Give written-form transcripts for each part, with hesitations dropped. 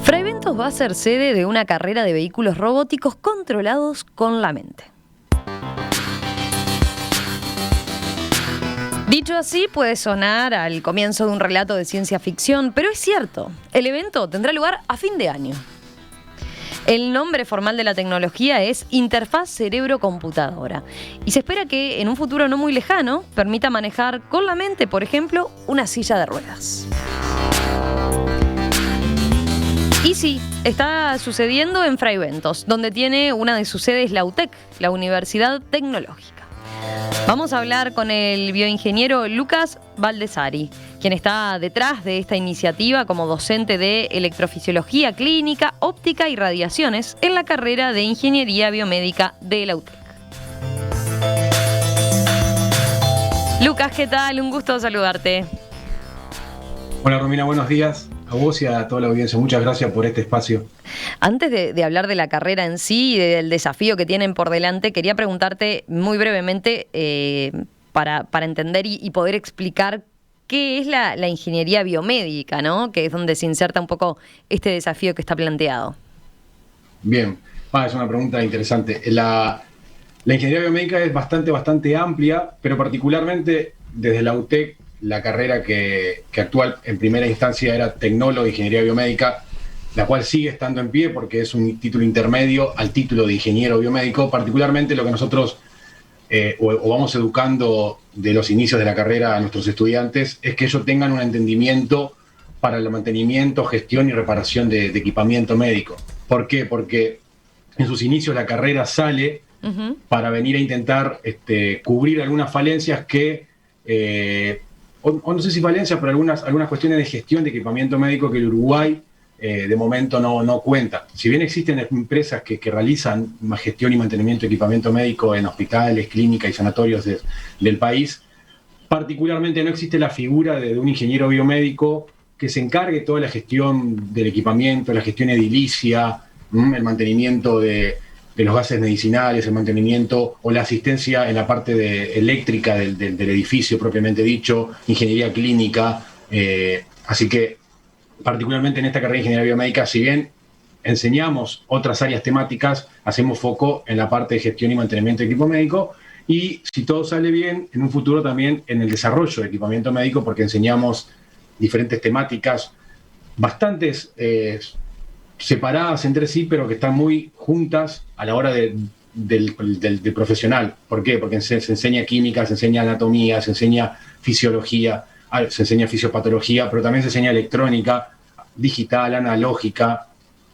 Fraiventos va a ser sede de una carrera de vehículos robóticos controlados con la mente. Dicho así, puede sonar al comienzo de un relato de ciencia ficción, pero es cierto, el evento tendrá lugar a fin de año. El nombre formal de la tecnología es Interfaz Cerebro-Computadora y se espera que en un futuro no muy lejano permita manejar con la mente, por ejemplo, una silla de ruedas. Y sí, está sucediendo en Fraiventos, donde tiene una de sus sedes la UTEC, la Universidad Tecnológica. Vamos a hablar con el bioingeniero Lucas Baldessari, quien está detrás de esta iniciativa como docente de electrofisiología clínica, óptica y radiaciones en la carrera de Ingeniería Biomédica de la UTEC. Lucas, ¿qué tal? Un gusto saludarte. Hola Romina, buenos días. A vos y a toda la audiencia, muchas gracias por este espacio. Antes de hablar de la carrera en sí y del desafío que tienen por delante, quería preguntarte muy brevemente para entender y poder explicar qué es la ingeniería biomédica, ¿no? Que es donde se inserta un poco este desafío que está planteado. Bien, es una pregunta interesante. La ingeniería biomédica es bastante amplia, pero particularmente desde la UTEC, la carrera que actual en primera instancia era tecnólogo de ingeniería biomédica, la cual sigue estando en pie porque es un título intermedio al título de ingeniero biomédico. Particularmente lo que nosotros o vamos educando de los inicios de la carrera a nuestros estudiantes es que ellos tengan un entendimiento para el mantenimiento, gestión y reparación de equipamiento médico. ¿Por qué? Porque en sus inicios la carrera sale para venir a intentar cubrir algunas falencias que o no sé si falencias, pero algunas cuestiones de gestión de equipamiento médico que el Uruguay de momento no cuenta. Si bien existen empresas que realizan gestión y mantenimiento de equipamiento médico en hospitales, clínicas y sanatorios del país, particularmente no existe la figura de un ingeniero biomédico que se encargue de toda la gestión del equipamiento, la gestión edilicia, el mantenimiento de los gases medicinales, el mantenimiento o la asistencia en la parte eléctrica del edificio propiamente dicho, ingeniería clínica. Así que, particularmente en esta carrera de ingeniería biomédica, si bien enseñamos otras áreas temáticas, hacemos foco en la parte de gestión y mantenimiento de equipo médico y, si todo sale bien, en un futuro también en el desarrollo de equipamiento médico, porque enseñamos diferentes temáticas, bastantes separadas entre sí, pero que están muy juntas a la hora del profesional. ¿Por qué? Porque se enseña química, se enseña anatomía, se enseña fisiología, se enseña fisiopatología, pero también se enseña electrónica, digital, analógica.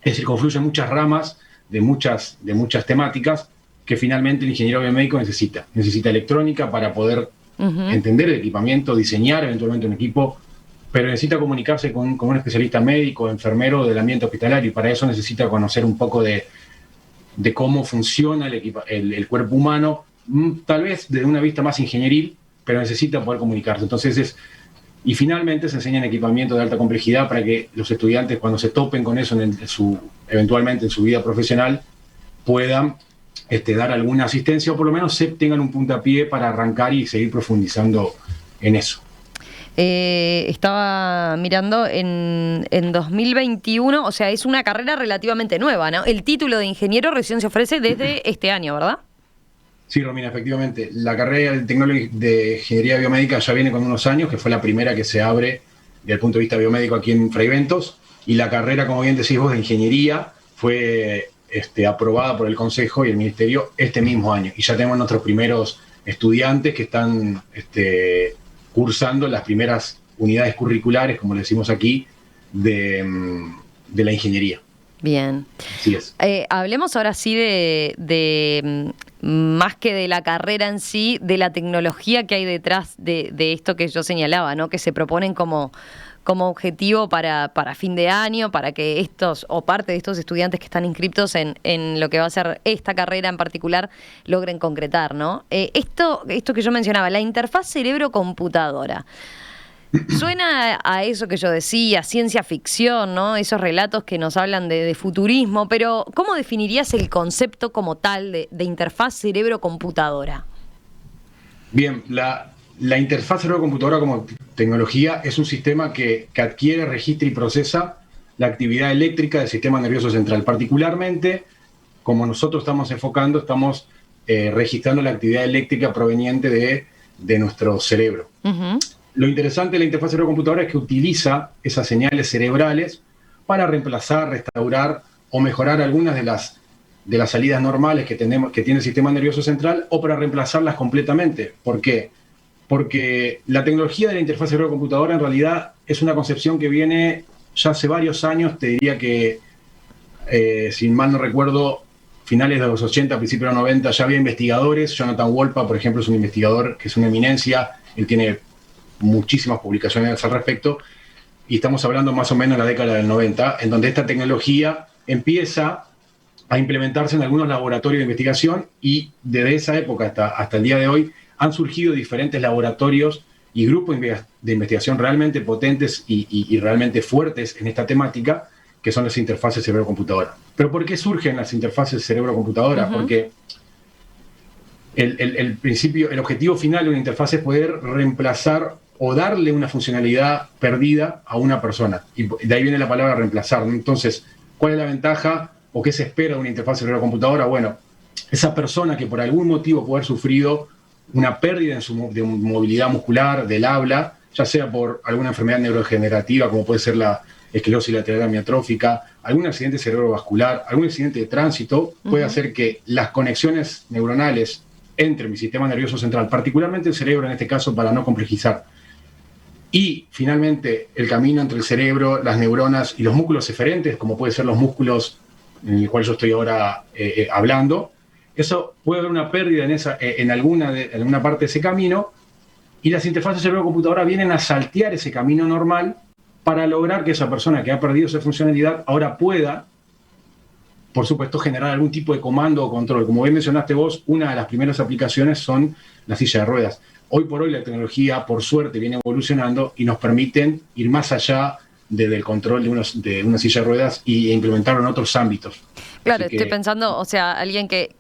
Es decir, confluyen muchas ramas de muchas temáticas que finalmente el ingeniero biomédico necesita. Necesita electrónica para poder entender el equipamiento, diseñar eventualmente un equipo, pero necesita comunicarse con un especialista médico, enfermero del ambiente hospitalario, y para eso necesita conocer un poco de cómo funciona el cuerpo humano, tal vez desde una vista más ingenieril, pero necesita poder comunicarse. Entonces y finalmente se enseñan equipamiento de alta complejidad para que los estudiantes, cuando se topen con eso eventualmente en su vida profesional, puedan dar alguna asistencia o por lo menos tengan un puntapié para arrancar y seguir profundizando en eso. Estaba mirando en 2021, o sea, es una carrera relativamente nueva, ¿no? El título de ingeniero recién se ofrece desde este año, ¿verdad? Sí, Romina, efectivamente. La carrera de tecnólogo de ingeniería biomédica ya viene con unos años, que fue la primera que se abre desde el punto de vista biomédico aquí en Fraiventos, y la carrera, como bien decís vos, de ingeniería fue aprobada por el Consejo y el Ministerio este mismo año. Y ya tenemos nuestros primeros estudiantes que están cursando las primeras unidades curriculares, como le decimos aquí, de la ingeniería. Bien. Así es. Hablemos ahora sí de más que de la carrera en sí, de la tecnología que hay detrás de esto que yo señalaba, ¿no? Que se proponen como objetivo para fin de año, para que estos o parte de estos estudiantes que están inscriptos en lo que va a ser esta carrera en particular logren concretar, ¿no? Esto que yo mencionaba, la interfaz cerebro-computadora. Suena a eso que yo decía, ciencia ficción, ¿no? Esos relatos que nos hablan de futurismo, pero ¿cómo definirías el concepto como tal de interfaz cerebro-computadora? Bien, la interfaz cerebro-computadora como tecnología es un sistema que adquiere, registra y procesa la actividad eléctrica del sistema nervioso central. Particularmente, como nosotros estamos enfocando, estamos registrando la actividad eléctrica proveniente de nuestro cerebro. Lo interesante de la interfaz cerebro-computadora es que utiliza esas señales cerebrales para reemplazar, restaurar o mejorar algunas de las salidas normales que tiene el sistema nervioso central, o para reemplazarlas completamente. ¿Por qué? Porque la tecnología de la interfaz cerebro-computadora en realidad es una concepción que viene ya hace varios años. Te diría que, si mal no recuerdo, finales de los 80, principios de los 90, ya había investigadores. Jonathan Wolpa, por ejemplo, es un investigador que es una eminencia. Él tiene muchísimas publicaciones al respecto, y estamos hablando más o menos de la década del 90, en donde esta tecnología empieza a implementarse en algunos laboratorios de investigación, y desde esa época hasta el día de hoy han surgido diferentes laboratorios y grupos de investigación realmente potentes y realmente fuertes en esta temática, que son las interfaces cerebro-computadora. ¿Pero por qué surgen las interfaces cerebro-computadora? Porque el objetivo final de una interfaz es poder reemplazar o darle una funcionalidad perdida a una persona. Y de ahí viene la palabra reemplazar. Entonces, ¿cuál es la ventaja o qué se espera de una interfaz cerebro-computadora? Bueno, esa persona que por algún motivo puede haber sufrido una pérdida de movilidad muscular, del habla, ya sea por alguna enfermedad neurodegenerativa, como puede ser la esclerosis lateral amiotrófica, algún accidente cerebrovascular, algún accidente de tránsito, puede hacer que las conexiones neuronales entre mi sistema nervioso central, particularmente el cerebro en este caso, para no complejizar, y finalmente el camino entre el cerebro, las neuronas y los músculos eferentes, como pueden ser los músculos en el cual yo estoy ahora hablando, eso puede haber una pérdida en alguna parte de ese camino, y las interfaces cerebro-computadora vienen a saltear ese camino normal para lograr que esa persona que ha perdido esa funcionalidad ahora pueda, por supuesto, generar algún tipo de comando o control. Como bien mencionaste vos, una de las primeras aplicaciones son las sillas de ruedas. Hoy por hoy la tecnología, por suerte, viene evolucionando y nos permiten ir más allá del control de una silla de ruedas e implementarlo en otros ámbitos. Claro, estoy pensando, o sea, alguien que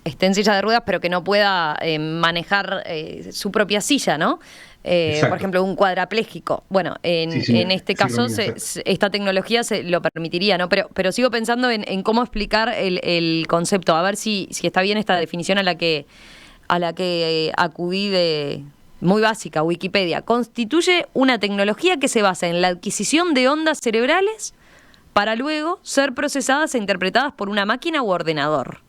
esté en silla de ruedas pero que no pueda manejar su propia silla, ¿no? Por ejemplo, un cuadraplégico. Bueno, en este caso esta tecnología se lo permitiría, ¿no? Pero sigo pensando en cómo explicar el concepto, a ver si está bien esta definición a la que acudí muy básica, Wikipedia. Constituye una tecnología que se basa en la adquisición de ondas cerebrales para luego ser procesadas e interpretadas por una máquina u ordenador.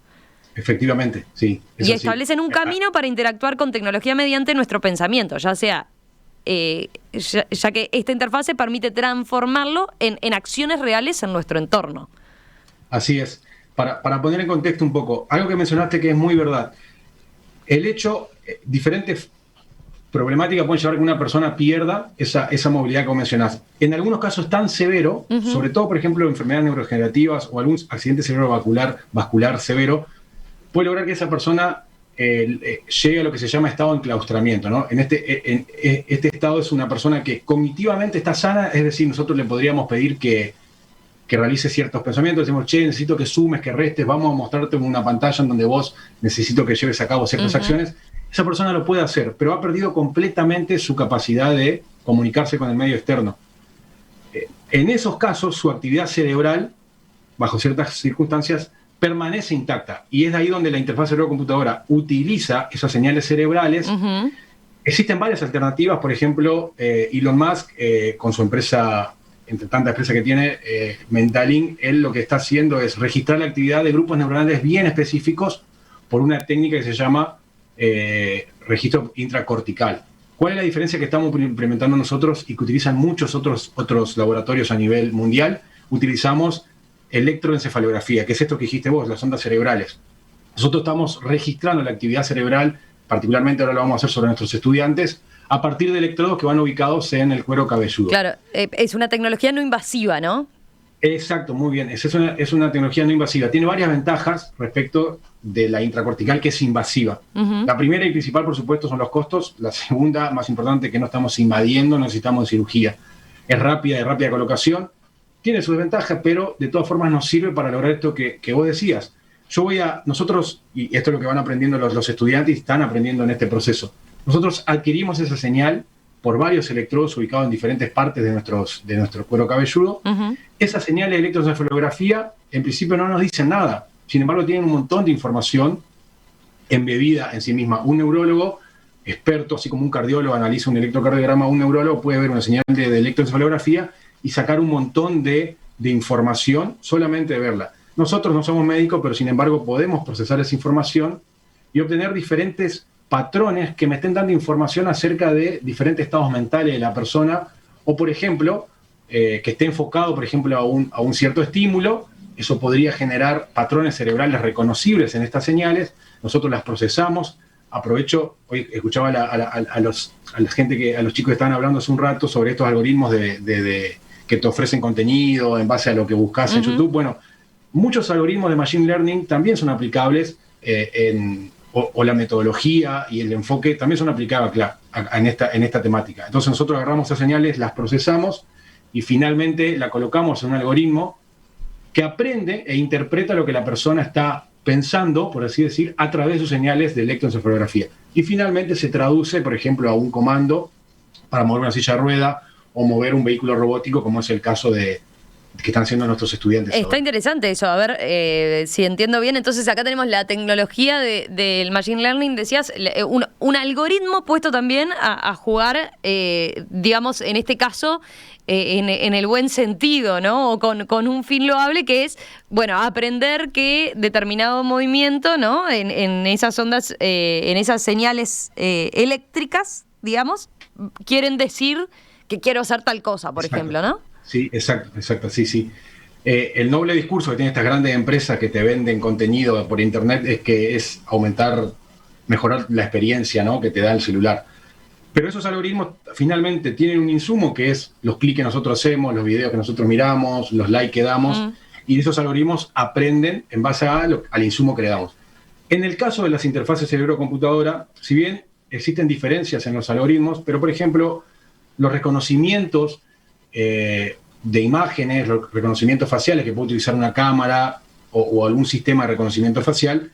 Efectivamente, sí. Y establecen un camino para interactuar con tecnología mediante nuestro pensamiento, ya sea, ya que esta interfase permite transformarlo en acciones reales en nuestro entorno. Así es. Para poner en contexto un poco, algo que mencionaste que es muy verdad. El hecho, diferentes problemáticas pueden llevar a que una persona pierda esa movilidad que mencionás. En algunos casos tan severo, sobre todo, por ejemplo, enfermedades neurodegenerativas o algún accidente cerebrovascular severo, puede lograr que esa persona llegue a lo que se llama estado de enclaustramiento, ¿no? Este estado es una persona que cognitivamente está sana, es decir, nosotros le podríamos pedir que realice ciertos pensamientos, decimos, che, necesito que sumes, que restes, vamos a mostrarte una pantalla en donde vos necesito que lleves a cabo ciertas acciones. Esa persona lo puede hacer, pero ha perdido completamente su capacidad de comunicarse con el medio externo. En esos casos, su actividad cerebral, bajo ciertas circunstancias, permanece intacta. Y es de ahí donde la interfaz cerebro-computadora utiliza esas señales cerebrales. Existen varias alternativas. Por ejemplo, Elon Musk, con su empresa, entre tantas empresas que tiene, Mentalink, él lo que está haciendo es registrar la actividad de grupos neuronales bien específicos por una técnica que se llama registro intracortical. ¿Cuál es la diferencia que estamos implementando nosotros y que utilizan muchos otros laboratorios a nivel mundial? Utilizamos electroencefalografía, que es esto que dijiste vos, las ondas cerebrales. Nosotros estamos registrando la actividad cerebral, particularmente ahora lo vamos a hacer sobre nuestros estudiantes, a partir de electrodos que van ubicados en el cuero cabelludo. Claro, es una tecnología no invasiva, ¿no? Exacto, muy bien. Es una tecnología no invasiva. Tiene varias ventajas respecto de la intracortical, que es invasiva. La primera y principal, por supuesto, son los costos. La segunda, más importante, que no estamos invadiendo, no necesitamos cirugía. Es rápida, de rápida colocación. Tiene sus desventajas, pero de todas formas nos sirve para lograr esto que vos decías. Nosotros, y esto es lo que van aprendiendo los estudiantes y están aprendiendo en este proceso, nosotros adquirimos esa señal por varios electrodos ubicados en diferentes partes de nuestro cuero cabelludo. Esas señales de electroencefalografía en principio no nos dicen nada, sin embargo tienen un montón de información embebida en sí misma. Un neurólogo experto, así como un cardiólogo analiza un electrocardiograma, un neurólogo puede ver una señal de electroencefalografía y sacar un montón de información solamente de verla. Nosotros no somos médicos, pero sin embargo podemos procesar esa información y obtener diferentes patrones que me estén dando información acerca de diferentes estados mentales de la persona, o por ejemplo, que esté enfocado, por ejemplo, a un cierto estímulo. Eso podría generar patrones cerebrales reconocibles en estas señales. Nosotros las procesamos. Aprovecho, hoy escuchaba a los chicos que estaban hablando hace un rato sobre estos algoritmos que te ofrecen contenido en base a lo que buscas en YouTube. Bueno, muchos algoritmos de Machine Learning también son aplicables o la metodología y el enfoque también son aplicables en esta temática. Entonces nosotros agarramos esas señales, las procesamos y finalmente la colocamos en un algoritmo que aprende e interpreta lo que la persona está pensando, por así decir, a través de sus señales de electroencefalografía. Y finalmente se traduce, por ejemplo, a un comando para mover una silla de rueda o mover un vehículo robótico, como es el caso que están haciendo nuestros estudiantes. Está interesante eso. A ver, si entiendo bien, entonces acá tenemos la tecnología del Machine Learning, decías, un algoritmo puesto también a jugar, digamos, en este caso, en el buen sentido, ¿no? O con un fin loable que es, bueno, aprender que determinado movimiento, ¿no? En esas ondas, en esas señales eléctricas, digamos, quieren decir que quiero hacer tal cosa, por ejemplo, ¿no? Sí, exacto, sí. El noble discurso que tienen estas grandes empresas que te venden contenido por internet es mejorar la experiencia, ¿no?, que te da el celular. Pero esos algoritmos finalmente tienen un insumo que es los clics que nosotros hacemos, los videos que nosotros miramos, los likes que damos, y esos algoritmos aprenden en base al insumo que le damos. En el caso de las interfaces cerebro-computadora, si bien existen diferencias en los algoritmos, pero por ejemplo, los reconocimientos de imágenes, los reconocimientos faciales que puede utilizar una cámara o algún sistema de reconocimiento facial,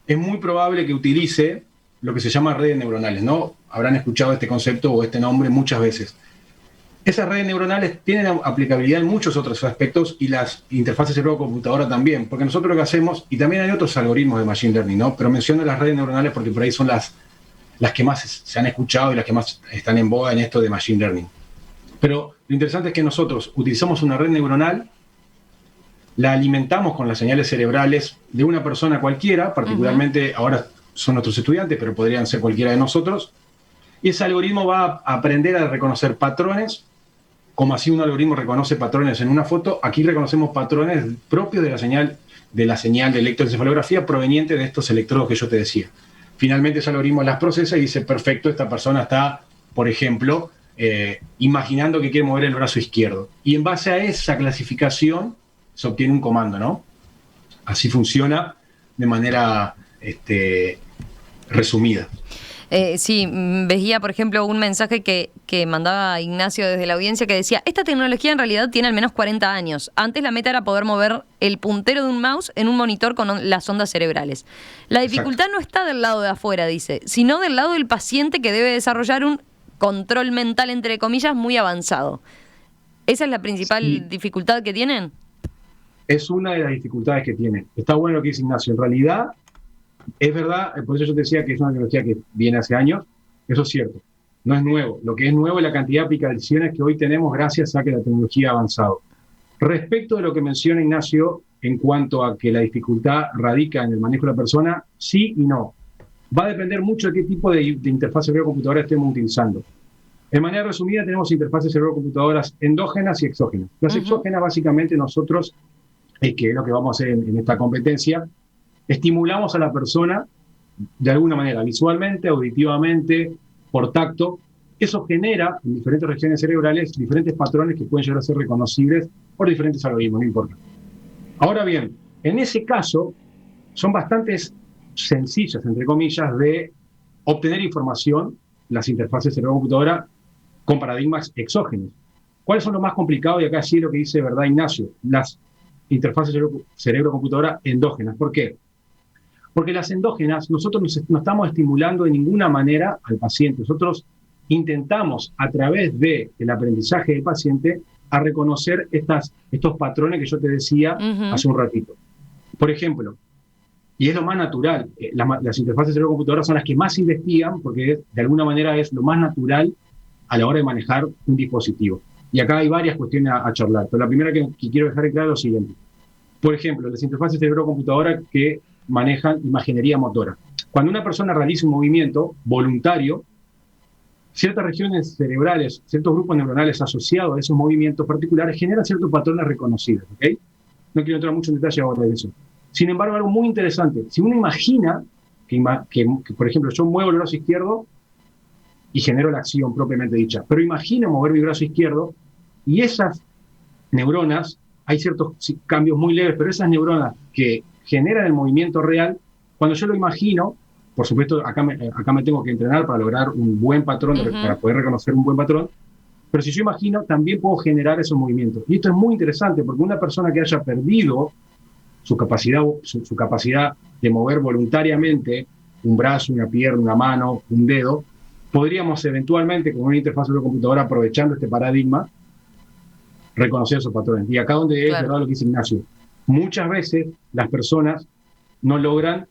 es muy probable que utilice lo que se llama redes neuronales, ¿no? Habrán escuchado este concepto o este nombre muchas veces. Esas redes neuronales tienen aplicabilidad en muchos otros aspectos y las interfaces cerebro-computadora también, porque nosotros lo que hacemos, y también hay otros algoritmos de Machine Learning, ¿no? Pero menciono las redes neuronales porque por ahí son las que más se han escuchado y las que más están en boga en esto de Machine Learning. Pero lo interesante es que nosotros utilizamos una red neuronal, la alimentamos con las señales cerebrales de una persona cualquiera, particularmente ahora son nuestros estudiantes, pero podrían ser cualquiera de nosotros, y ese algoritmo va a aprender a reconocer patrones, como así un algoritmo reconoce patrones en una foto. Aquí reconocemos patrones propios de la señal de electroencefalografía proveniente de estos electrodos que yo te decía. Finalmente ese algoritmo las procesa y dice, perfecto, esta persona está, por ejemplo, imaginando que quiere mover el brazo izquierdo. Y en base a esa clasificación se obtiene un comando, ¿no? Así funciona de manera resumida. Sí, veía, por ejemplo, un mensaje que mandaba Ignacio desde la audiencia que decía, esta tecnología en realidad tiene al menos 40 años. Antes la meta era poder mover el puntero de un mouse en un monitor con las ondas cerebrales. La dificultad no está del lado de afuera, dice, sino del lado del paciente que debe desarrollar un control mental, entre comillas, muy avanzado. ¿Esa es la principal dificultad que tienen? Es una de las dificultades que tienen. Está bueno lo que dice Ignacio. En realidad, es verdad, por eso yo te decía que es una tecnología que viene hace años. Eso es cierto. No es nuevo. Lo que es nuevo es la cantidad de aplicaciones que hoy tenemos gracias a que la tecnología ha avanzado. Respecto de lo que menciona Ignacio en cuanto a que la dificultad radica en el manejo de la persona, sí y no. Va a depender mucho de qué tipo de interfaz cerebro-computadora estemos utilizando. De manera resumida, tenemos interfaces cerebro-computadoras endógenas y exógenas. Las exógenas, básicamente, nosotros, que es lo que vamos a hacer en esta competencia, estimulamos a la persona de alguna manera, visualmente, auditivamente, por tacto. Eso genera en diferentes regiones cerebrales diferentes patrones que pueden llegar a ser reconocibles por diferentes algoritmos, no importa. Ahora bien, en ese caso, son bastante sencillas, entre comillas, de obtener información, las interfaces cerebro-computadora, con paradigmas exógenos. ¿Cuáles son los más complicados? Y acá sí lo que dice, ¿verdad, Ignacio? Las interfaces cerebro-computadora endógenas. ¿Por qué? Porque las endógenas, nosotros no estamos estimulando de ninguna manera al paciente. Nosotros intentamos a través del aprendizaje del paciente a reconocer estos patrones que yo te decía hace un ratito. Por ejemplo, y es lo más natural, las interfaces cerebro-computadora son las que más se investigan porque de alguna manera es lo más natural a la hora de manejar un dispositivo. Y acá hay varias cuestiones a charlar, pero la primera que quiero dejar claro es lo siguiente. Por ejemplo, las interfaces cerebro-computadora que manejan imaginería motora. Cuando una persona realiza un movimiento voluntario, ciertas regiones cerebrales, ciertos grupos neuronales asociados a esos movimientos particulares generan ciertos patrones reconocidos, ¿ok? No quiero entrar mucho en detalle ahora de eso. Sin embargo, algo muy interesante, si uno imagina que, por ejemplo, yo muevo el brazo izquierdo y genero la acción propiamente dicha, pero imagina mover mi brazo izquierdo y esas neuronas, hay ciertos cambios muy leves, pero esas neuronas que generan el movimiento real, cuando yo lo imagino, por supuesto, acá me tengo que entrenar para lograr un buen patrón, para poder reconocer un buen patrón, pero si yo imagino, también puedo generar esos movimientos. Y esto es muy interesante, porque una persona que haya perdido su capacidad de mover voluntariamente un brazo, una pierna, una mano, un dedo, podríamos eventualmente, con una interfaz cerebro-computadora, aprovechando este paradigma, reconocer esos patrones. Y acá donde es verdad lo que dice Ignacio, muchas veces las personas no logran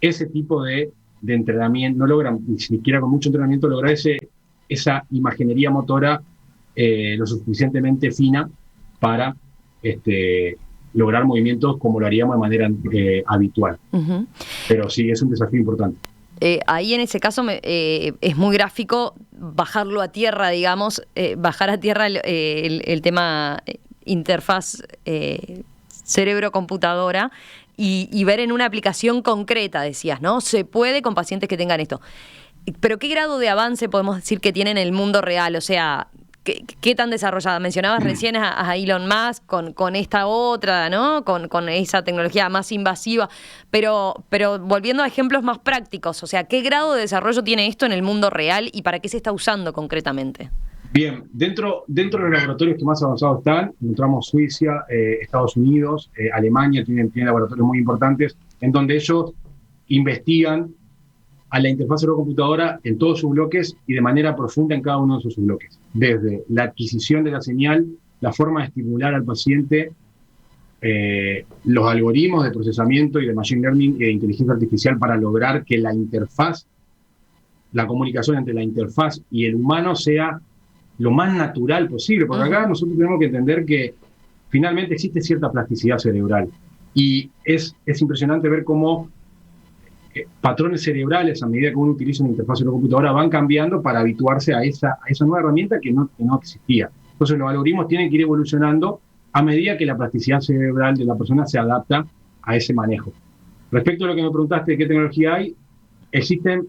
ese tipo de entrenamiento, no logran, ni siquiera con mucho entrenamiento, lograr esa imaginería motora lo suficientemente fina para lograr movimientos como lo haríamos de manera habitual. Pero sí, es un desafío importante. Ahí en ese caso es muy gráfico bajarlo a tierra, digamos, bajar a tierra el tema interfaz cerebro-computadora y ver en una aplicación concreta, decías, ¿no? Se puede con pacientes que tengan esto. Pero ¿qué grado de avance podemos decir que tiene en el mundo real? O sea, ¿qué tan desarrollada? Mencionabas recién a Elon Musk con esta otra, ¿no? Con esa tecnología más invasiva, pero volviendo a ejemplos más prácticos, o sea, ¿qué grado de desarrollo tiene esto en el mundo real y para qué se está usando concretamente? Bien, dentro de los laboratorios que más avanzados están, encontramos Suiza, Estados Unidos, Alemania, tienen laboratorios muy importantes, en donde ellos investigan a la interfaz cerebro-computadora en todos sus bloques y de manera profunda en cada uno de sus bloques. Desde la adquisición de la señal, la forma de estimular al paciente, los algoritmos de procesamiento y de machine learning e inteligencia artificial para lograr que la interfaz, la comunicación entre la interfaz y el humano sea lo más natural posible. Porque acá nosotros tenemos que entender que finalmente existe cierta plasticidad cerebral. Y es impresionante ver cómo patrones cerebrales, a medida que uno utiliza una interfaz cerebro-computadora, van cambiando para habituarse a esa nueva herramienta que no existía. Entonces los algoritmos tienen que ir evolucionando a medida que la plasticidad cerebral de la persona se adapta a ese manejo. Respecto a lo que me preguntaste de qué tecnología hay, existen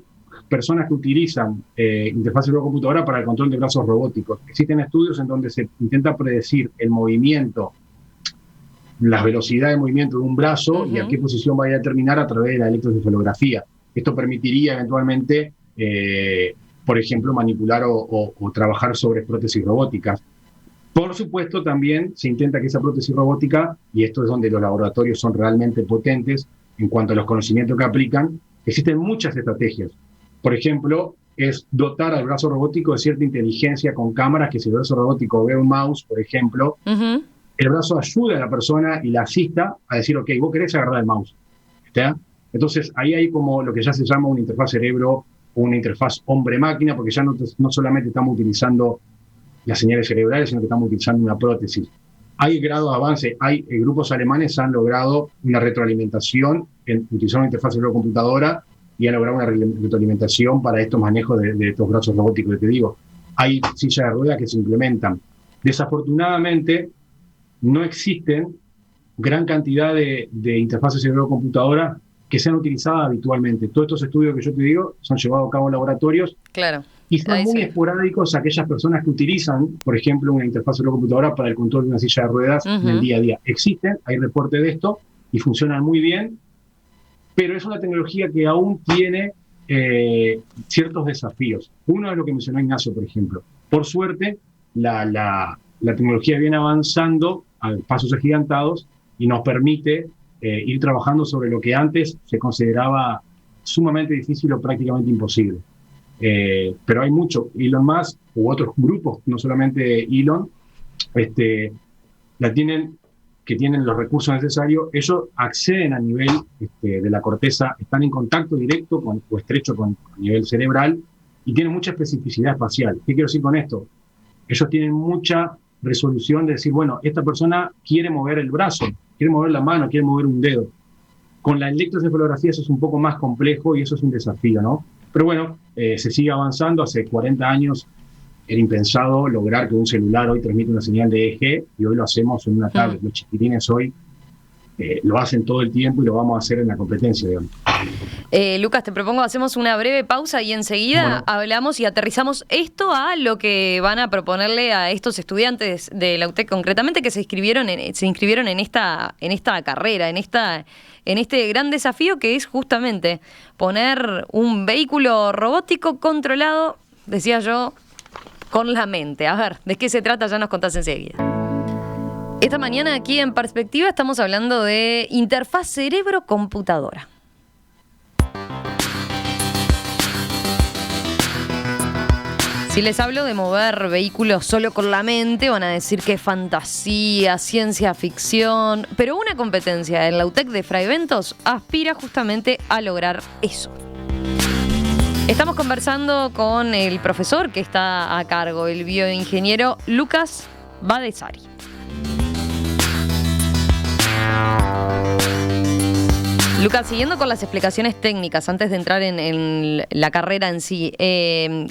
personas que utilizan interfaz cerebro-computadora para el control de brazos robóticos. Existen estudios en donde se intenta predecir el movimiento, la velocidad de movimiento de un brazo y a qué posición vaya a determinar a través de la electroencefalografía. Esto permitiría eventualmente, por ejemplo, manipular o trabajar sobre prótesis robóticas. Por supuesto, también se intenta que esa prótesis robótica, y esto es donde los laboratorios son realmente potentes en cuanto a los conocimientos que aplican, existen muchas estrategias. Por ejemplo, es dotar al brazo robótico de cierta inteligencia con cámaras, que si el brazo robótico ve un mouse, por ejemplo, el brazo ayuda a la persona y la asista a decir, ok, vos querés agarrar el mouse. ¿Está? Entonces, ahí hay como lo que ya se llama una interfaz cerebro o una interfaz hombre-máquina, porque ya no solamente estamos utilizando las señales cerebrales, sino que estamos utilizando una prótesis. Hay grados de avance, hay grupos alemanes han logrado una retroalimentación utilizando una interfaz cerebro-computadora y han logrado una retroalimentación para estos manejos de estos brazos robóticos que te digo. Hay sillas de ruedas que se implementan. Desafortunadamente, no existen gran cantidad de interfaces cerebro-computadora que sean utilizadas habitualmente. Todos estos estudios que yo te digo son llevados a cabo en laboratorios y son muy esporádicos aquellas personas que utilizan, por ejemplo, una interfaz cerebro-computadora para el control de una silla de ruedas en el día a día. Existen, hay reportes de esto y funcionan muy bien, pero es una tecnología que aún tiene ciertos desafíos. Uno es lo que mencionó Ignacio, por ejemplo. Por suerte, la tecnología viene avanzando a pasos agigantados y nos permite ir trabajando sobre lo que antes se consideraba sumamente difícil o prácticamente imposible. Pero hay mucho. Elon Musk u otros grupos, no solamente Elon, la tienen, que tienen los recursos necesarios, ellos acceden a nivel de la corteza, están en contacto directo o estrecho con a nivel cerebral y tienen mucha especificidad espacial. ¿Qué quiero decir con esto? Ellos tienen mucha resolución de decir, bueno, esta persona quiere mover el brazo, quiere mover la mano, quiere mover un dedo. Con la electroencefalografía eso es un poco más complejo y eso es un desafío, ¿no? Pero bueno, se sigue avanzando. Hace 40 años era impensado lograr que un celular hoy transmita una señal de EEG y hoy lo hacemos en una tablet. Los chiquitines hoy lo hacen todo el tiempo y lo vamos a hacer en la competencia, digamos. Lucas, te propongo, hacemos una breve pausa y enseguida hablamos y aterrizamos esto a lo que van a proponerle a estos estudiantes de la UTEC concretamente que se inscribieron en esta carrera, en este gran desafío que es justamente poner un vehículo robótico controlado, decía yo, con la mente. A ver, ¿de qué se trata? Ya nos contás enseguida. Esta mañana aquí en Perspectiva estamos hablando de interfaz cerebro-computadora. Si les hablo de mover vehículos solo con la mente, van a decir que es fantasía, ciencia ficción, pero una competencia en la UTEC de Fray Bentos aspira justamente a lograr eso. Estamos conversando con el profesor que está a cargo, el bioingeniero Lucas Badesari. Lucas, siguiendo con las explicaciones técnicas, antes de entrar en la carrera en sí,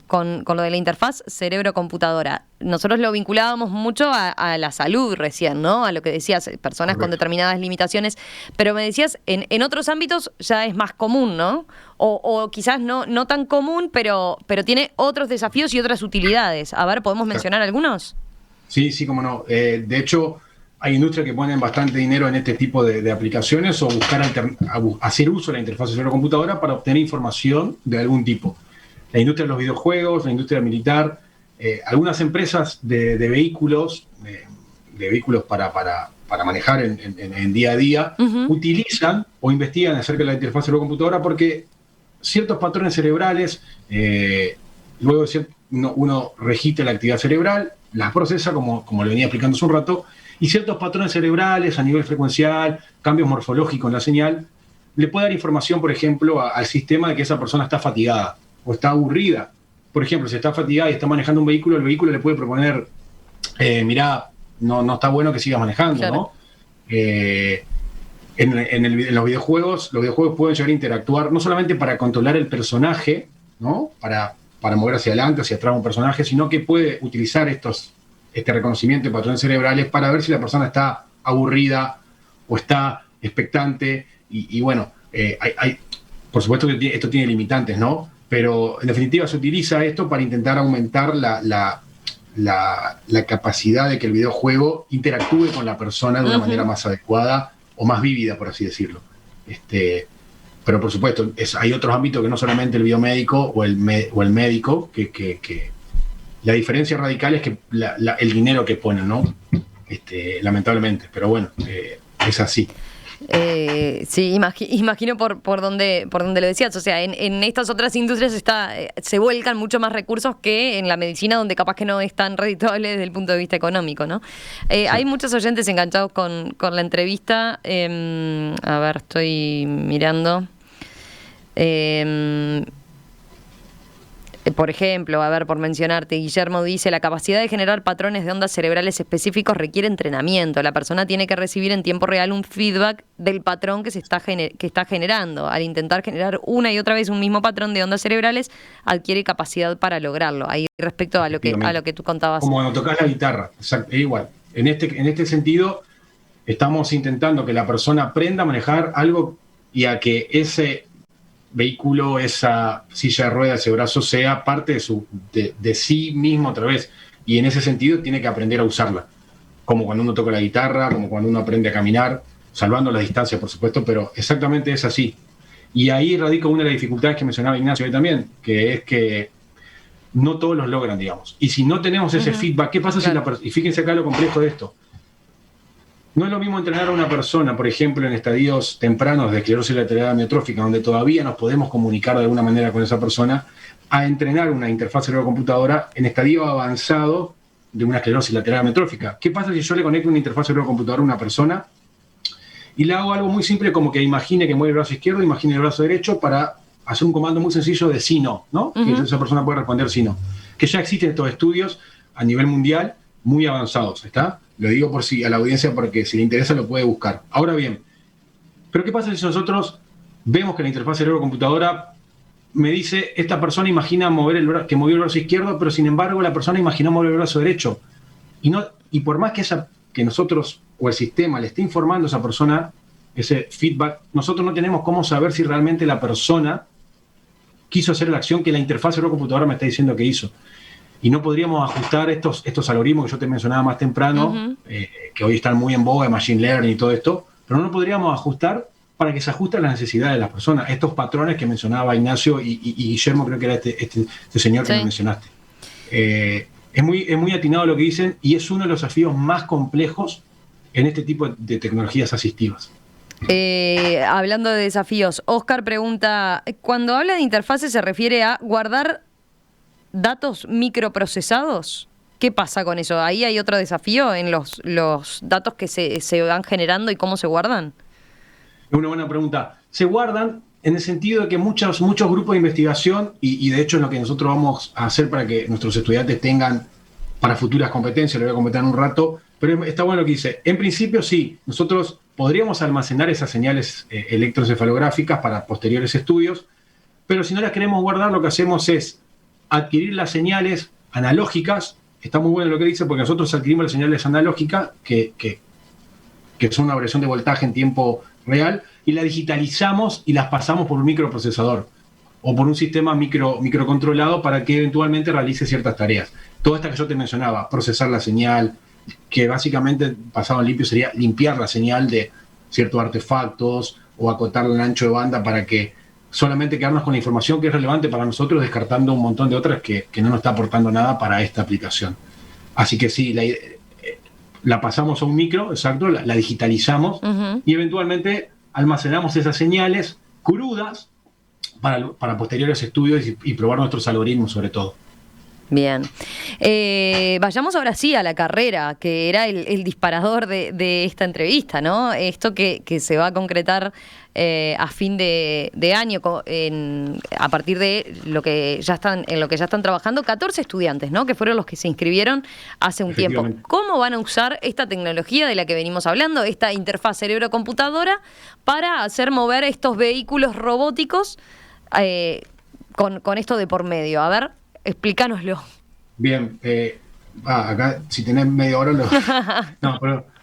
con lo de la interfaz cerebro-computadora, nosotros lo vinculábamos mucho a la salud recién, ¿no? A lo que decías, personas con determinadas limitaciones, pero me decías, en otros ámbitos ya es más común, ¿no? O quizás no tan común, pero tiene otros desafíos y otras utilidades. A ver, ¿podemos mencionar algunos? Sí, cómo no. De hecho, hay industrias que ponen bastante dinero en este tipo de aplicaciones o buscar hacer uso de la interfaz cerebro-computadora para obtener información de algún tipo. La industria de los videojuegos, la industria militar, algunas empresas de vehículos, de vehículos para manejar en día a día, utilizan o investigan acerca de la interfaz cerebro-computadora porque ciertos patrones cerebrales, luego uno registra la actividad cerebral, las procesa, como le venía explicando hace un rato, y ciertos patrones cerebrales a nivel frecuencial, cambios morfológicos en la señal, le puede dar información, por ejemplo, al sistema de que esa persona está fatigada o está aburrida. Por ejemplo, si está fatigada y está manejando un vehículo, el vehículo le puede proponer, mirá, no está bueno que sigas manejando, claro, ¿no? En los videojuegos pueden llegar a interactuar no solamente para controlar el personaje, ¿no? Para mover hacia adelante, hacia atrás un personaje, sino que puede utilizar este reconocimiento de patrones cerebrales para ver si la persona está aburrida o está expectante. Y bueno, por supuesto que esto tiene limitantes, ¿no? Pero en definitiva se utiliza esto para intentar aumentar la capacidad de que el videojuego interactúe con la persona de una manera más adecuada o más vívida, por así decirlo. Pero por supuesto, hay otros ámbitos que no solamente el biomédico o el médico, que la diferencia radical es que el dinero que ponen, ¿no? Lamentablemente, pero bueno, es así. Sí, imagino por donde lo decías. O sea, en estas otras industrias se vuelcan mucho más recursos que en la medicina, donde capaz que no es tan redituable desde el punto de vista económico, ¿no? Sí. Hay muchos oyentes enganchados con la entrevista. A ver, estoy mirando. Por ejemplo, a ver, por mencionarte, Guillermo dice: la capacidad de generar patrones de ondas cerebrales específicos requiere entrenamiento. La persona tiene que recibir en tiempo real un feedback del patrón que está generando. Al intentar generar una y otra vez un mismo patrón de ondas cerebrales, adquiere capacidad para lograrlo. Ahí respecto a lo que tú contabas. Como cuando tocas la guitarra, exacto, igual. En este sentido, estamos intentando que la persona aprenda a manejar algo y a que ese vehículo, esa silla de ruedas, ese brazo, sea parte de sí mismo otra vez. Y en ese sentido tiene que aprender a usarla. Como cuando uno toca la guitarra, como cuando uno aprende a caminar, salvando las distancias, por supuesto, pero exactamente es así. Y ahí radica una de las dificultades que mencionaba Ignacio hoy también, que es que no todos los logran, digamos. Y si no tenemos ese feedback, ¿qué pasa si y fíjense acá lo complejo de esto. No es lo mismo entrenar a una persona, por ejemplo, en estadios tempranos de esclerosis lateral amiotrófica, donde todavía nos podemos comunicar de alguna manera con esa persona, a entrenar una interfaz cerebro-computadora en estadio avanzado de una esclerosis lateral amiotrófica. ¿Qué pasa si yo le conecto una interfaz cerebro-computadora a una persona y le hago algo muy simple como que imagine que mueve el brazo izquierdo, imagine el brazo derecho para hacer un comando muy sencillo de sí, no, ¿no? Que esa persona puede responder sí, no. Que ya existen estos estudios a nivel mundial muy avanzados, ¿está? Lo digo por si a la audiencia porque si le interesa lo puede buscar. Ahora bien, ¿pero qué pasa si nosotros vemos que la interfaz cerebro-computadora me dice, esta persona imagina que movió el brazo izquierdo, pero sin embargo la persona imaginó mover el brazo derecho? Y por más que nosotros o el sistema le esté informando a esa persona ese feedback, nosotros no tenemos cómo saber si realmente la persona quiso hacer la acción que la interfaz cerebro-computadora me está diciendo que hizo. Y no podríamos ajustar estos algoritmos que yo te mencionaba más temprano, que hoy están muy en boga, de Machine Learning y todo esto, pero no podríamos ajustar para que se ajusten a las necesidades de las personas, estos patrones que mencionaba Ignacio y Guillermo, creo que era este señor que me mencionaste. Es muy atinado lo que dicen y es uno de los desafíos más complejos en este tipo de tecnologías asistivas. Hablando de desafíos, Oscar pregunta, cuando habla de interfaces se refiere a guardar datos microprocesados. ¿Qué pasa con eso? ¿Ahí hay otro desafío en los datos que se van generando y cómo se guardan? Es una buena pregunta. Se guardan en el sentido de que muchos grupos de investigación, y de hecho es lo que nosotros vamos a hacer para que nuestros estudiantes tengan para futuras competencias, lo voy a comentar en un rato, pero está bueno lo que dice. En principio sí, nosotros podríamos almacenar esas señales electroencefalográficas para posteriores estudios, pero si no las queremos guardar, lo que hacemos es adquirir las señales analógicas. Está muy bueno lo que dice, porque nosotros adquirimos las señales analógicas, que son una variación de voltaje en tiempo real, y la digitalizamos y las pasamos por un microprocesador o por un sistema microcontrolado para que eventualmente realice ciertas tareas. Toda esta que yo te mencionaba, procesar la señal, que básicamente, pasado en limpio, sería limpiar la señal de ciertos artefactos o acotarla en ancho de banda para que solamente quedarnos con la información que es relevante para nosotros, descartando un montón de otras que no nos está aportando nada para esta aplicación. Así que sí, la pasamos a un micro, exacto, la digitalizamos y eventualmente almacenamos esas señales crudas para posteriores estudios y probar nuestros algoritmos sobre todo. Bien. Vayamos ahora sí a la carrera, que era el disparador de esta entrevista, ¿no? Esto que se va a concretar a fin de año, a partir de lo que ya están trabajando 14 estudiantes, ¿no? Que fueron los que se inscribieron hace un tiempo. ¿Cómo van a usar esta tecnología de la que venimos hablando, esta interfaz cerebro-computadora, para hacer mover estos vehículos robóticos con esto de por medio? A ver, explícanoslo. Bien, acá si tenés media hora no,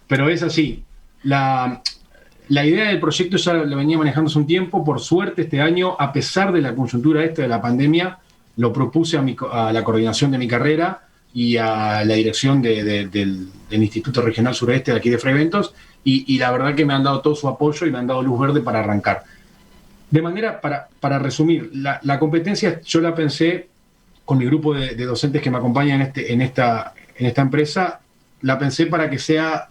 pero es así. La idea del proyecto ya lo venía manejando hace un tiempo. Por suerte este año, a pesar de la coyuntura de la pandemia, lo propuse a la coordinación de mi carrera y a la dirección del Instituto Regional Sureste de aquí de Fray Bentos, y la verdad que me han dado todo su apoyo y me han dado luz verde para arrancar. De manera, para resumir, la competencia yo la pensé con mi grupo de docentes que me acompañan en esta empresa, la pensé para que sea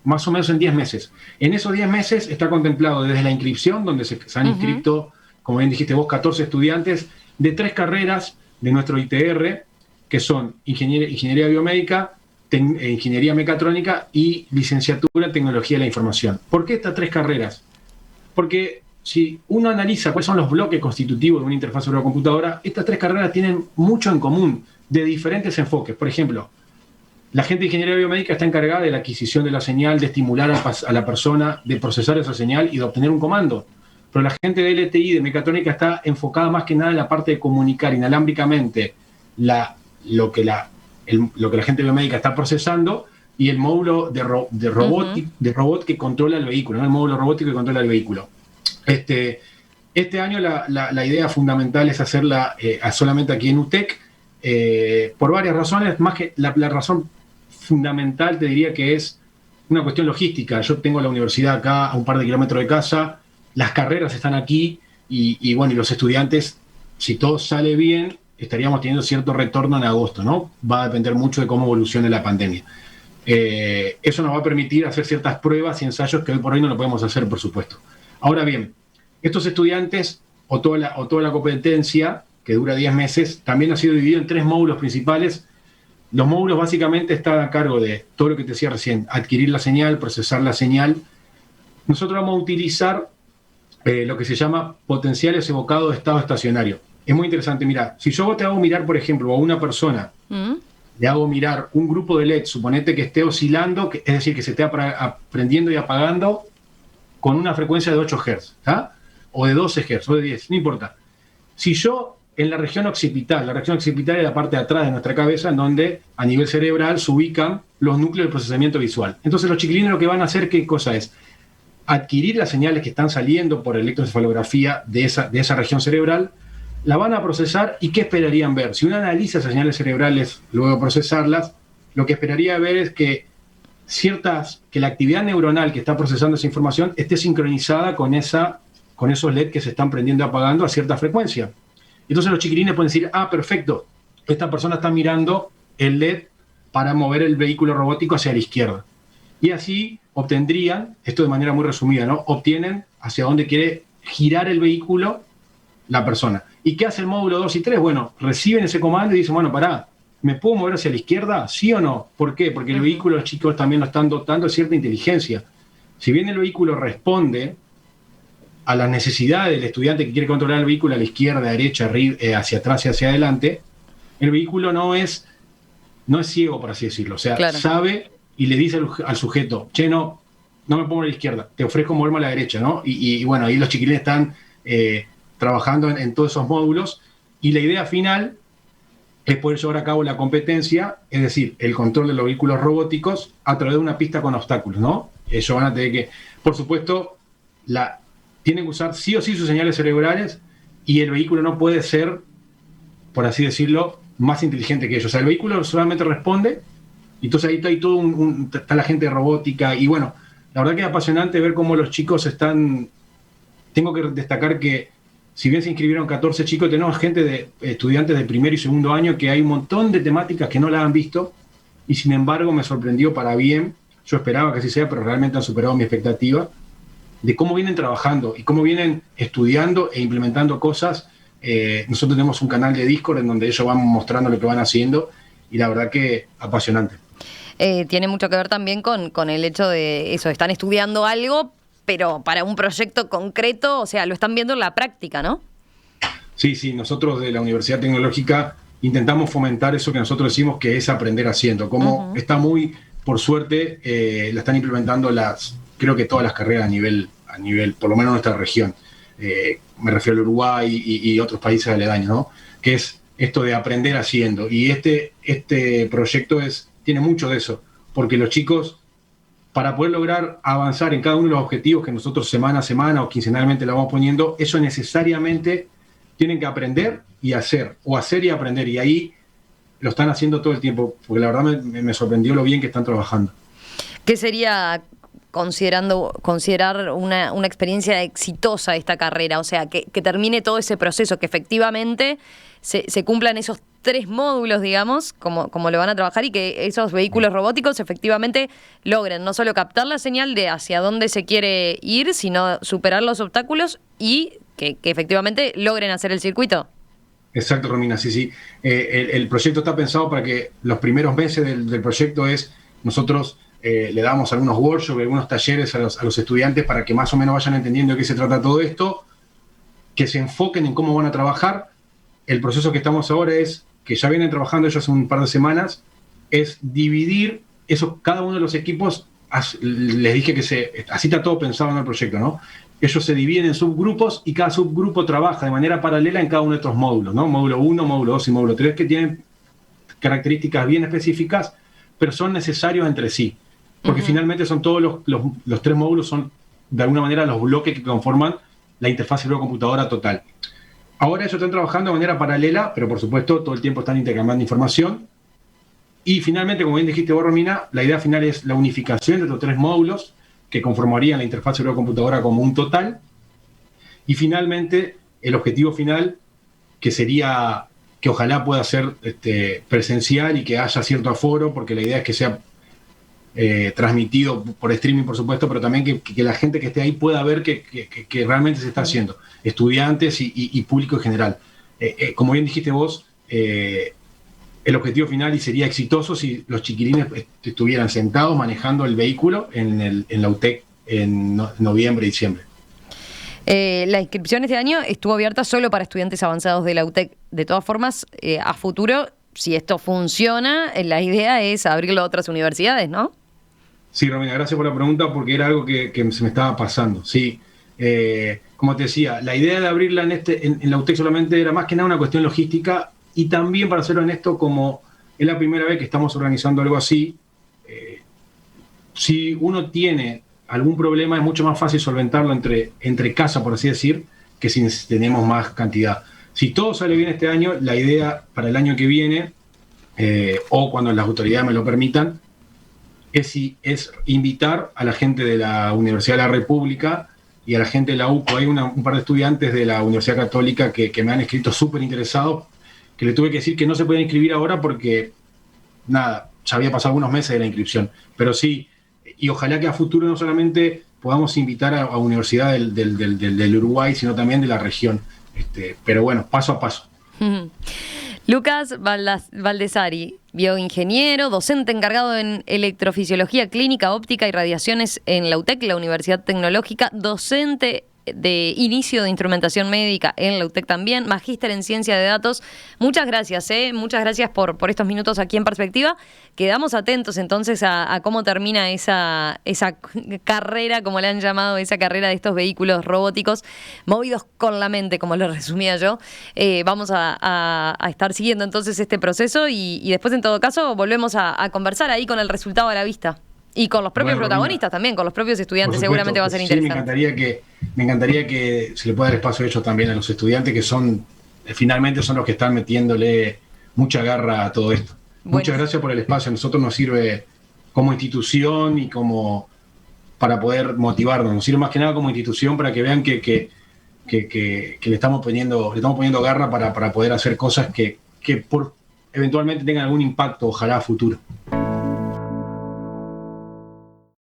más o menos en 10 meses. En esos 10 meses está contemplado desde la inscripción, donde se han inscrito, como bien dijiste vos, 14 estudiantes de 3 carreras de nuestro ITR, que son Ingeniería Biomédica, Ingeniería Mecatrónica y Licenciatura en Tecnología de la Información. ¿Por qué estas 3 carreras? Porque si uno analiza cuáles son los bloques constitutivos de una interfaz cerebro-computadora, estas 3 carreras tienen mucho en común, de diferentes enfoques. Por ejemplo, la gente de Ingeniería Biomédica está encargada de la adquisición de la señal, de estimular a la persona, de procesar esa señal y de obtener un comando. Pero la gente de LTI, de Mecatrónica, está enfocada más que nada en la parte de comunicar inalámbricamente lo que la gente biomédica está procesando y el módulo de robot que controla el vehículo, ¿no? El módulo robótico que controla el vehículo. Este año la idea fundamental es hacerla solamente aquí en UTEC, por varias razones, más que la razón fundamental te diría que es una cuestión logística. Yo tengo la universidad acá a un par de kilómetros de casa, las carreras están aquí y los estudiantes, si todo sale bien, estaríamos teniendo cierto retorno en agosto, ¿no? Va a depender mucho de cómo evolucione la pandemia. Eso nos va a permitir hacer ciertas pruebas y ensayos que hoy por hoy no lo podemos hacer, por supuesto. Ahora bien, estos estudiantes o toda la competencia, que dura 10 meses, también ha sido dividido en 3 módulos principales. Los módulos básicamente están a cargo de todo lo que te decía recién: adquirir la señal, procesar la señal. Nosotros vamos a utilizar lo que se llama potenciales evocados de estado estacionario. Es muy interesante. Mira, si yo te hago mirar, por ejemplo, a una persona, le hago mirar un grupo de LED, suponete que esté oscilando, es decir, que se esté prendiendo y apagando con una frecuencia de 8 Hz, ¿tá? O de 12 Hz, o de 10, no importa. Si yo en la región occipital es la parte de atrás de nuestra cabeza, en donde a nivel cerebral se ubican los núcleos de procesamiento visual. Entonces los chiquilines lo que van a hacer, ¿qué cosa es? Adquirir las señales que están saliendo por electroencefalografía de esa región cerebral, la van a procesar. ¿Y qué esperarían ver? Si uno analiza esas señales cerebrales luego de procesarlas, lo que esperaría ver es que la actividad neuronal que está procesando esa información esté sincronizada con esos LED que se están prendiendo y apagando a cierta frecuencia. Entonces los chiquilines pueden decir: ah, perfecto, esta persona está mirando el LED para mover el vehículo robótico hacia la izquierda. Y así obtendrían, esto de manera muy resumida, ¿no? Obtienen hacia dónde quiere girar el vehículo la persona. ¿Y qué hace el módulo 2 y 3? Bueno, reciben ese comando y dicen: bueno, pará, ¿me puedo mover hacia la izquierda? ¿Sí o no? ¿Por qué? Porque el vehículo, los chicos también lo están dotando de cierta inteligencia. Si bien el vehículo responde a las necesidades del estudiante que quiere controlar el vehículo a la izquierda, a la derecha, arriba, hacia atrás y hacia adelante, el vehículo no es ciego, por así decirlo. O sea, claro, sabe y le dice al sujeto: che, no me pongo a la izquierda, te ofrezco moverme a la derecha, ¿no? Y bueno, ahí los chiquilines están trabajando en todos esos módulos, y la idea final es poder llevar a cabo la competencia, es decir, el control de los vehículos robóticos a través de una pista con obstáculos, ¿no? Ellos van a tener que, por supuesto, tienen que usar sí o sí sus señales cerebrales, y el vehículo no puede ser, por así decirlo, más inteligente que ellos. O sea, el vehículo solamente responde, y entonces ahí está todo está la gente de robótica, y bueno, la verdad que es apasionante ver cómo los chicos están. Tengo que destacar que, si bien se inscribieron 14 chicos, tenemos estudiantes de primer y segundo año, que hay un montón de temáticas que no la han visto, y sin embargo me sorprendió para bien. Yo esperaba que así sea, pero realmente han superado mi expectativa de cómo vienen trabajando y cómo vienen estudiando e implementando cosas. Nosotros tenemos un canal de Discord en donde ellos van mostrando lo que van haciendo, y la verdad que apasionante. Tiene mucho que ver también con el hecho de eso, están estudiando algo, pero para un proyecto concreto, o sea, lo están viendo en la práctica, ¿no? Sí, nosotros de la Universidad Tecnológica intentamos fomentar eso que nosotros decimos que es aprender haciendo. Como está muy, por suerte, la están implementando creo que todas las carreras a nivel, por lo menos en nuestra región. Me refiero al Uruguay y otros países aledaños, ¿no? Que es esto de aprender haciendo. Y este proyecto tiene mucho de eso, porque los chicos, para poder lograr avanzar en cada uno de los objetivos que nosotros semana a semana o quincenalmente le vamos poniendo, eso necesariamente tienen que aprender y hacer, o hacer y aprender, y ahí lo están haciendo todo el tiempo, porque la verdad me sorprendió lo bien que están trabajando. ¿Qué sería considerar una experiencia exitosa esta carrera? O sea, que termine todo ese proceso, que efectivamente se cumplan esos 3 módulos, digamos, como lo van a trabajar, y que esos vehículos robóticos efectivamente logren no solo captar la señal de hacia dónde se quiere ir, sino superar los obstáculos y que efectivamente logren hacer el circuito. Exacto, Romina, sí. El proyecto está pensado para que los primeros meses del proyecto nosotros le damos algunos workshops, algunos talleres a los estudiantes para que más o menos vayan entendiendo de qué se trata todo esto, que se enfoquen en cómo van a trabajar. El proceso que estamos ahora que ya vienen trabajando ellos hace un par de semanas, es dividir cada uno de los equipos. Les dije que así está todo pensado en el proyecto, ¿no? Ellos se dividen en subgrupos, y cada subgrupo trabaja de manera paralela en cada uno de estos módulos, ¿no? Módulo 1, módulo 2 y módulo 3, que tienen características bien específicas, pero son necesarios entre sí, porque finalmente son todos los 3 módulos, son de alguna manera los bloques que conforman la interfaz cerebro-computadora total. Ahora ellos están trabajando de manera paralela, pero por supuesto todo el tiempo están intercambiando información. Y finalmente, como bien dijiste vos, Romina, la idea final es la unificación de estos 3 módulos que conformarían la interfaz cerebro-computadora como un total. Y finalmente, el objetivo final, que sería que ojalá pueda ser presencial y que haya cierto aforo, porque la idea es que sea transmitido por streaming, por supuesto, pero también que la gente que esté ahí pueda ver que realmente se está haciendo, estudiantes y público en general. Como bien dijiste vos, el objetivo final y sería exitoso si los chiquilines estuvieran sentados manejando el vehículo en la UTEC en noviembre y diciembre. La inscripción este año estuvo abierta solo para estudiantes avanzados de la UTEC. De todas formas, a futuro, si esto funciona, la idea es abrirlo a otras universidades, ¿no? Sí, Romina, gracias por la pregunta porque era algo que se me estaba pasando. Sí, como te decía, la idea de abrirla en la UTEC solamente era más que nada una cuestión logística y también, para ser honesto, como es la primera vez que estamos organizando algo así, si uno tiene algún problema es mucho más fácil solventarlo entre casa, por así decir, que si tenemos más cantidad. Si todo sale bien este año, la idea para el año que viene, o cuando las autoridades me lo permitan, es invitar a la gente de la Universidad de la República y a la gente de la UCO. Hay un par de estudiantes de la Universidad Católica que me han escrito súper interesados, que le tuve que decir que no se pueden inscribir ahora porque, nada, ya había pasado algunos meses de la inscripción. Pero sí, y ojalá que a futuro no solamente podamos invitar a universidades del Uruguay, sino también de la región. Pero bueno, paso a paso. Lucas Valdesari, bioingeniero, docente encargado en electrofisiología clínica, óptica y radiaciones en la UTEC, la Universidad Tecnológica, docente de inicio de instrumentación médica en la UTEC también, magíster en ciencia de datos. Muchas gracias, muchas gracias por estos minutos aquí en Perspectiva. Quedamos atentos entonces a cómo termina esa carrera, como le han llamado, esa carrera de estos vehículos robóticos movidos con la mente, como lo resumía yo. Vamos a estar siguiendo entonces este proceso y después, en todo caso, volvemos a conversar ahí con el resultado a la vista. Y con los propios protagonistas también, con los propios estudiantes, seguramente va a ser interesante. Me encantaría que se le pueda dar espacio a ellos también, a los estudiantes que finalmente son los que están metiéndole mucha garra a todo esto. Bueno. Muchas gracias por el espacio. A nosotros nos sirve como institución y como para poder motivarnos. Nos sirve más que nada como institución para que vean que le estamos poniendo garra para poder hacer cosas que eventualmente tengan algún impacto, ojalá a futuro.